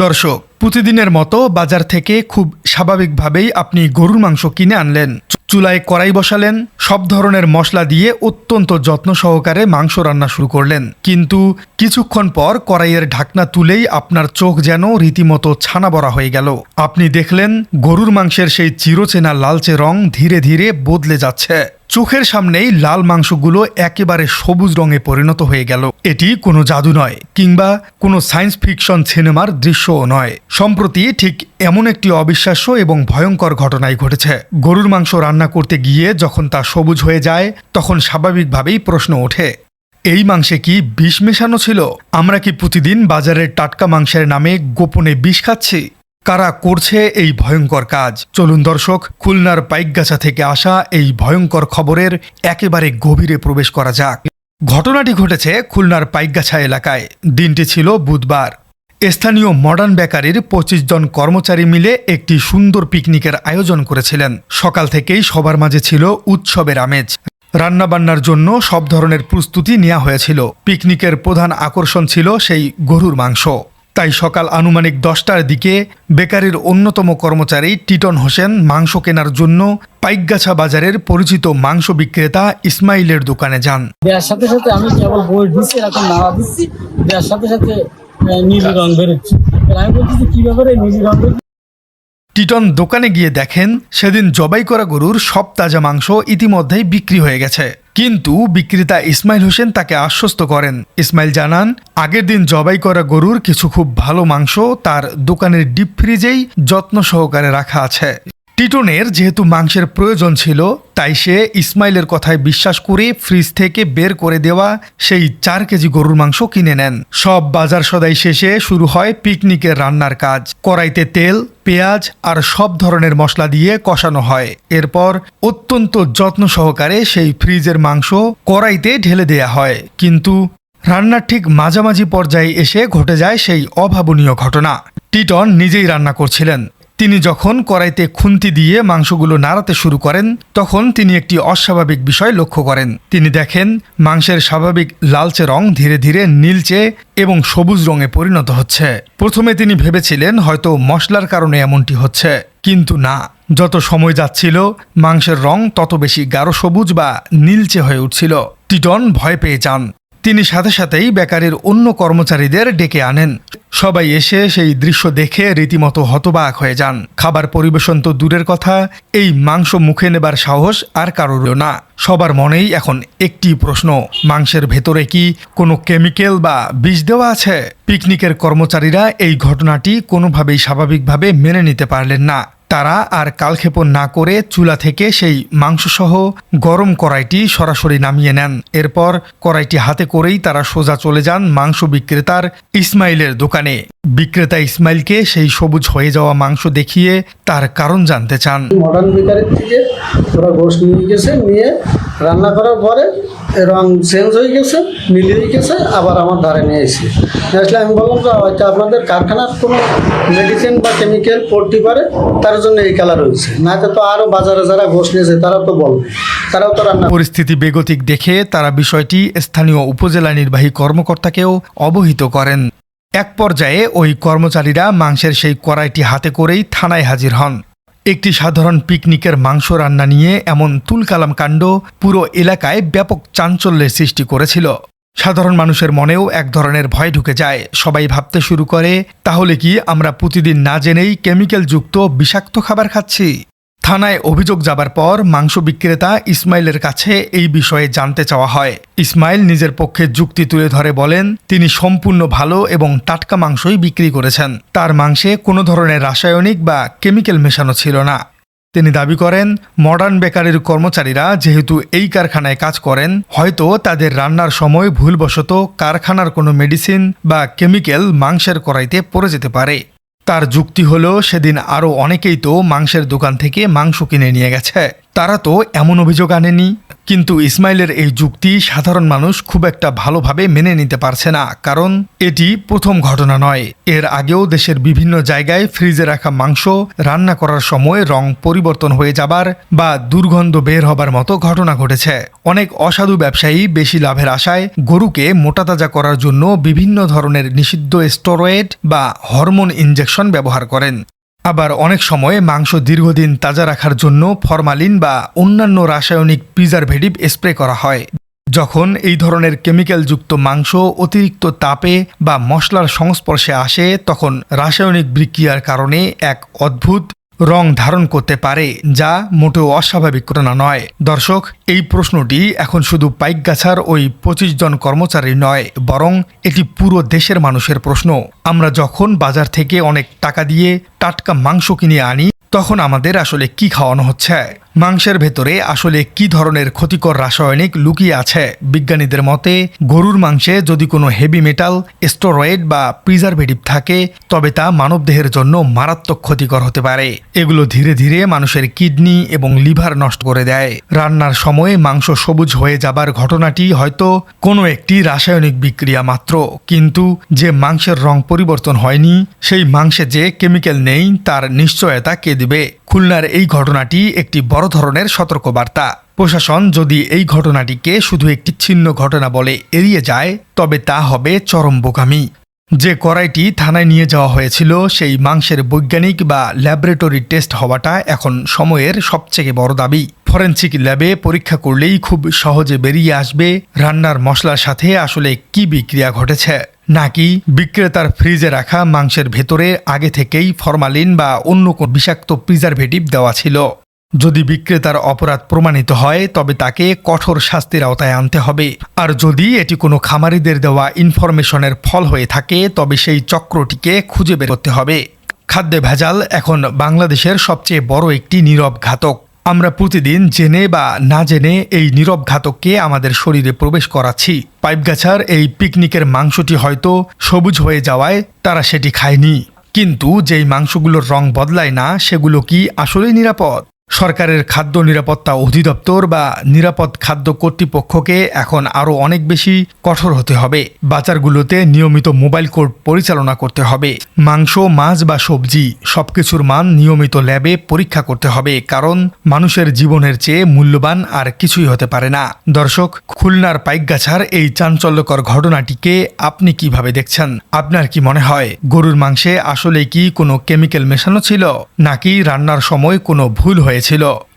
দর্শক, প্রতিদিনের মতো বাজার থেকে খুব স্বাভাবিকভাবেই আপনি গরুর মাংস কিনে আনলেন, চুলায় কড়াই বসালেন, সব ধরনের মশলা দিয়ে অত্যন্ত যত্ন সহকারে মাংস রান্না শুরু করলেন। কিন্তু কিছুক্ষণ পর কড়াইয়ের ঢাকনা তুলেই আপনার চোখ যেন রীতিমতো ছানা বড়া হয়ে গেল। আপনি দেখলেন গরুর মাংসের সেই চিরচেনা লালচে রং ধীরে ধীরে বদলে যাচ্ছে। চোখের সামনেই লাল মাংসগুলো একেবারে সবুজ রঙে পরিণত হয়ে গেল। এটি কোনো জাদু নয়, কিংবা কোনো সায়েন্স ফিকশন সিনেমার দৃশ্যও নয়। সম্প্রতি ঠিক এমন একটি অবিশ্বাস্য এবং ভয়ঙ্কর ঘটনাই ঘটেছে। গরুর মাংস রান্না করতে গিয়ে যখন তা সবুজ হয়ে যায়, তখন স্বাভাবিকভাবেই প্রশ্ন ওঠে, এই মাংসে কি বিষ মেশানো ছিল? আমরা কি প্রতিদিন বাজারের টাটকা মাংসের নামে গোপনে বিষ খাচ্ছি? কারা করছে এই ভয়ঙ্কর কাজ? চলুন দর্শক, খুলনার পাইকগাছা থেকে আসা এই ভয়ঙ্কর খবরের একেবারে গভীরে প্রবেশ করা যাক। ঘটনাটি ঘটেছে খুলনার পাইকগাছা এলাকায়। দিনটি ছিল বুধবার। স্থানীয় মডার্ন বেকারির ২৫ জন কর্মচারী মিলে একটি সুন্দর পিকনিকের আয়োজন করেছিলেন। সকাল থেকেই সবার মাঝে ছিল উৎসবের আমেজ। রান্নাবান্নার জন্য সব ধরনের প্রস্তুতি নেওয়া হয়েছিল। পিকনিকের প্রধান আকর্ষণ ছিল সেই গরুর মাংস। তাই সকাল আনুমানিক ১০টার দিকে বেকারির অন্যতম কর্মচারী টিটন হোসেন মাংস কেনার জন্য পাইকগাছা বাজারের পরিচিত মাংস বিক্রেতা ইসমাইলের দোকানে যান। দেওয়ার সাথে সাথে আমি কেবল বই দিচ্ছি, এরকম নাড়া দিচ্ছি, দেওয়ার সাথে সাথে নীল রং বেরোচ্ছে। আমি বলছি কি ব্যাপারে নীল রং? টিটন দোকানে গিয়ে দেখেন সেদিন জবাই করা গরুর সব তাজা মাংস ইতিমধ্যেই বিক্রি হয়ে গেছে। কিন্তু বিক্রেতা ইসমাইল হোসেন তাকে আশ্বস্ত করেন। ইসমাইল জানান, আগের দিন জবাই করা গরুর কিছু খুব ভালো মাংস তার দোকানের ডিপ ফ্রিজেই যত্ন সহকারে রাখা আছে। টিটনের যেহেতু মাংসের প্রয়োজন ছিল, তাই সে ইসমাইলের কথায় বিশ্বাস করে ফ্রিজ থেকে বের করে দেওয়া সেই ৪ কেজি গরুর মাংস কিনে নেন। সব বাজার সদাই শেষে শুরু হয় পিকনিকের রান্নার কাজ। কড়াইতে তেল, পেঁয়াজ আর সব ধরনের মশলা দিয়ে কষানো হয়। এরপর অত্যন্ত যত্ন সহকারে সেই ফ্রিজের মাংস কড়াইতে ঢেলে দেয়া হয়। কিন্তু রান্নার ঠিক মাঝামাঝি পর্যায়ে এসে ঘটে যায় সেই অভাবনীয় ঘটনা। টিটন নিজেই রান্না করছিলেন। তিনি যখন কড়াইতে খুন্তি দিয়ে মাংসগুলো নাড়াতে শুরু করেন, তখন তিনি একটি অস্বাভাবিক বিষয় লক্ষ্য করেন। তিনি দেখেন মাংসের স্বাভাবিক লালচে রং ধীরে ধীরে নীলচে এবং সবুজ রঙে পরিণত হচ্ছে। প্রথমে তিনি ভেবেছিলেন হয়তো মশলার কারণে এমনটি হচ্ছে, কিন্তু না। যত সময় যাচ্ছিল মাংসের রং তত বেশি গাঢ় সবুজ বা নীলচে হয়ে উঠছিল। টিটন ভয় পেয়ে যান। তিনি সাথে সাথেই বেকারির অন্য কর্মচারীদের ডেকে আনেন। সবাই এসে সেই দৃশ্য দেখে রীতিমতো হতবাক হয়ে যান। খাবার পরিবেশন তো দূরের কথা, এই মাংস মুখে নেবার সাহস আর কারোর না। সবার মনেই এখন একটি প্রশ্ন, মাংসের ভেতরে কি কোনো কেমিক্যাল বা বিষ দেওয়া আছে? পিকনিকের কর্মচারীরা এই ঘটনাটি কোনোভাবেই স্বাভাবিকভাবে মেনে নিতে পারলেন না। তারা আর কালক্ষেপণ না করে চুলা থেকে সেই মাংসসহ গরম কড়াইটি সরাসরি নামিয়ে নেন। এরপর কড়াইটি হাতে করেই তারা সোজা চলে যান মাংস বিক্রেতার ইসমাইলের দোকানে। বিক্রেতা ইসমাইলকে সেই সবুজ হয়ে যাওয়া মাংস দেখিয়ে তার কারণ জানতে চান। মডার্ন বেকারি থেকে ওরা গোশত নিয়ে গেছে, নিয়ে রান্না করার পরে রং চেঞ্জ হয়ে গেছে, মিলিয়ে হয়ে গেছে, আবার আমার ধারে নিয়ে এসে আসলে আমি বললাম যে হয়তো আপনাদের কারখানার কোনো মেডিসিন বা কেমিক্যাল পড়তে পারে, তার জন্য এই কালার হয়েছে। না তো আরও বাজারে যারা গোশত নিয়েছে তারা তো বলবে, তারাও তো রান্না। পরিস্থিতি বেগতিক দেখে তারা বিষয়টি স্থানীয় উপজেলা নির্বাহী কর্মকর্তাকেও অবহিত করেন। এক পর্যায়ে ওই কর্মচারীরা মাংসের সেই কড়াইটি হাতে করেই থানায় হাজির হন। একটি সাধারণ পিকনিকের মাংস রান্না নিয়ে এমন তুলকালাম কাণ্ড পুরো এলাকায় ব্যাপক চাঞ্চল্যের সৃষ্টি করেছিল। সাধারণ মানুষের মনেও এক ধরনের ভয় ঢুকে যায়। সবাই ভাবতে শুরু করে, তাহলে কি আমরা প্রতিদিন না জেনেই কেমিক্যালযুক্ত বিষাক্ত খাবার খাচ্ছি? থানায় অভিযোগ যাবার পর মাংস বিক্রেতা ইসমাইলের কাছে এই বিষয়ে জানতে চাওয়া হয়। ইসমাইল নিজের পক্ষে যুক্তি তুলে ধরে বলেন, তিনি সম্পূর্ণ ভালো এবং টাটকা মাংসই বিক্রি করেছেন। তার মাংসে কোনো ধরনের রাসায়নিক বা কেমিক্যাল মেশানো ছিল না। তিনি দাবি করেন, মডার্ন বেকারির কর্মচারীরা যেহেতু এই কারখানায় কাজ করেন, হয়তো তাদের রান্নার সময় ভুলবশত কারখানার কোনো মেডিসিন বা কেমিক্যাল মাংসের কড়াইতে পড়ে যেতে পারে। তার যুক্তি হলো, সেদিন আরও অনেকেই তো মাংসের দোকান থেকে মাংস কিনে নিয়ে গেছে, তারা তো এমন অভিযোগ আনেনি। কিন্তু ইসমাইলের এই যুক্তি সাধারণ মানুষ খুব একটা ভালোভাবে মেনে নিতে পারছে না, কারণ এটি প্রথম ঘটনা নয়। এর আগেও দেশের বিভিন্ন জায়গায় ফ্রিজে রাখা মাংস রান্না করার সময় রং পরিবর্তন হয়ে যাবার বা দুর্গন্ধ বের হবার মতো ঘটনা ঘটেছে। অনেক অসাধু ব্যবসায়ী বেশি লাভের আশায় গরুকে মোটাতাজা করার জন্য বিভিন্ন ধরনের নিষিদ্ধ স্টেরয়েড বা হরমোন ইনজেকশন ব্যবহার করেন। আবার অনেক সময় মাংস দীর্ঘদিন তাজা রাখার জন্য ফরমালিন বা অন্যান্য রাসায়নিক প্রিজারভেটিভ স্প্রে করা হয়। যখন এই ধরনের কেমিক্যালযুক্ত মাংস অতিরিক্ত তাপে বা মশলার সংস্পর্শে আসে, তখন রাসায়নিক বিক্রিয়ার কারণে এক অদ্ভুত রং ধারণ করতে পারে, যা মোটেও অস্বাভাবিক ঘটনা নয়। দর্শক, এই প্রশ্নটি এখন শুধু পাইকগাছার ওই 25 জন কর্মচারী নয়, বরং এটি পুরো দেশের মানুষের প্রশ্ন। আমরা যখন বাজার থেকে অনেক টাকা দিয়ে টাটকা মাংস কিনে আনি, তখন আমাদের আসলে কি খাওয়ানো হচ্ছে? মাংসের ভেতরে আসলে কি ধরনের ক্ষতিকর রাসায়নিক লুকিয়ে আছে? বিজ্ঞানীদের মতে গরুর মাংসে যদি কোনো হেভি মেটাল, স্টেরয়েড বা প্রিজারভেটিভ থাকে, তবে তা মানবদেহের জন্য মারাত্মক ক্ষতিকর হতে পারে। এগুলো ধীরে ধীরে মানুষের কিডনি এবং লিভার নষ্ট করে দেয়। রান্নার সময় মাংস সবুজ হয়ে যাবার ঘটনাটি হয়তো কোনো একটি রাসায়নিক বিক্রিয়া মাত্র, কিন্তু যে মাংসের রং পরিবর্তন হয়নি, সেই মাংসে যে কেমিক্যাল নেই তার নিশ্চয়তা কে দিবে? খুলনার এই ঘটনাটি একটি বড় ধরনের সতর্কবার্তা। প্রশাসন যদি এই ঘটনাটিকে শুধু একটি ছিন্ন ঘটনা বলে এড়িয়ে যায়, তবে তা হবে চরম বোকামি। যে কড়াইটি থানায় নিয়ে যাওয়া হয়েছিল, সেই মাংসের বৈজ্ঞানিক বা ল্যাবরেটরি টেস্ট হওয়াটা এখন সময়ের সবচেয়ে বড় দাবি। ফরেনসিক ল্যাবে পরীক্ষা করলেই খুব সহজে বেরিয়ে আসবে রান্নার মশলার সাথে আসলে কি বিক্রিয়া ঘটেছে, নাকি বিক্রেতার ফ্রিজে রাখা মাংসের ভেতরে আগে থেকেই ফরমালিন বা অন্য কোনো বিষাক্ত প্রিজারভেটিভ দেওয়া ছিল। যদি বিক্রেতার অপরাধ প্রমাণিত হয়, তবে তাকে কঠোর শাস্তির আওতায় আনতে হবে। আর যদি এটি কোনো খামারিদের দেওয়া ইনফরমেশনের ফল হয়ে থাকে, তবে সেই চক্রটিকে খুঁজে বের করতে হবে। খাদ্যে ভেজাল এখন বাংলাদেশের সবচেয়ে বড় একটি নীরব ঘাতক। আমরা প্রতিদিন জেনে বা না জেনে এই নীরব ঘাতককে আমাদের শরীরে প্রবেশ করাচ্ছি। পাইকগাছার এই পিকনিকের মাংসটি হয়তো সবুজ হয়ে যাওয়ায় তারা সেটি খায়নি, কিন্তু যেই মাংসগুলোর রং বদলায় না, সেগুলো কি আসলেই নিরাপদ? সরকারের খাদ্য নিরাপত্তা অধিদপ্তর বা নিরাপদ খাদ্য কর্তৃপক্ষকে এখন আরও অনেক বেশি কঠোর হতে হবে। বাজারগুলোতে নিয়মিত মোবাইল কোর্ট পরিচালনা করতে হবে। মাংস, মাছ বা সবজি সবকিছুর মান নিয়মিত ল্যাবে পরীক্ষা করতে হবে, কারণ মানুষের জীবনের চেয়ে মূল্যবান আর কিছুই হতে পারে না। দর্শক, খুলনার পাইকগাছার এই চাঞ্চল্যকর ঘটনাটিকে আপনি কিভাবে দেখছেন? আপনার কি মনে হয় গরুর মাংসে আসলে কি কোনো কেমিক্যাল মেশানো ছিল, নাকি রান্নার সময় কোনো ভুল হয়েছিল?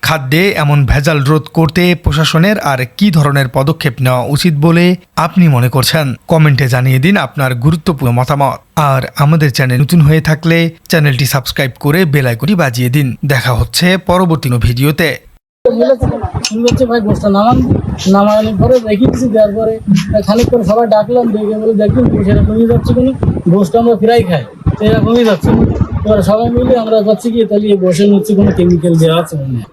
খাদ্যে এমন ভেজাল রোধ করতে প্রশাসনের আর কি ধরনের পদক্ষেপ নেওয়া উচিত বলে আপনি মনে করছেন? কমেন্টে জানিয়ে দিন আপনার গুরুত্বপূর্ণ মতামত। আর আমাদের চ্যানেল নতুন হয়ে থাকলে চ্যানেলটি সাবস্ক্রাইব করে বেল আইকনটি বাজিয়ে দিন। দেখা হচ্ছে পরবর্তী ভিডিওতে। ভাই গোষ্ঠটা নামানোর পরে রেখে দিচ্ছি, দেওয়ার পরে খানিক করে সবাই ডাকলাম, দেখে বলে দেখুন সেটা কমে যাচ্ছে, কোনো গোষ্ঠ আমরা ফ্রাই খাই, সেটা কমে যাচ্ছে না। এবার সবাই মিলে আমরা যাচ্ছি কি তাহলে এই গোষ্ঠের মধ্যে কোনো কেমিক্যাল দেওয়া আছে মনে হয়।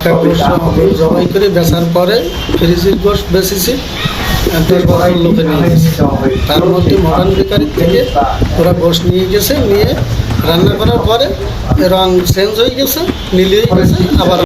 জবাই করে বেচার পরে ফ্রিজের গোষ্ঠ বেচেছি, লোকে নিয়ে গেছে। তার মধ্যে মটন বেকারি থেকে ওরা গোষ্ঠ নিয়ে গেছে, নিয়ে রান্না করার পরে রং চেঞ্জ হয়ে গেছে, নীল হয়ে গেছে, আবার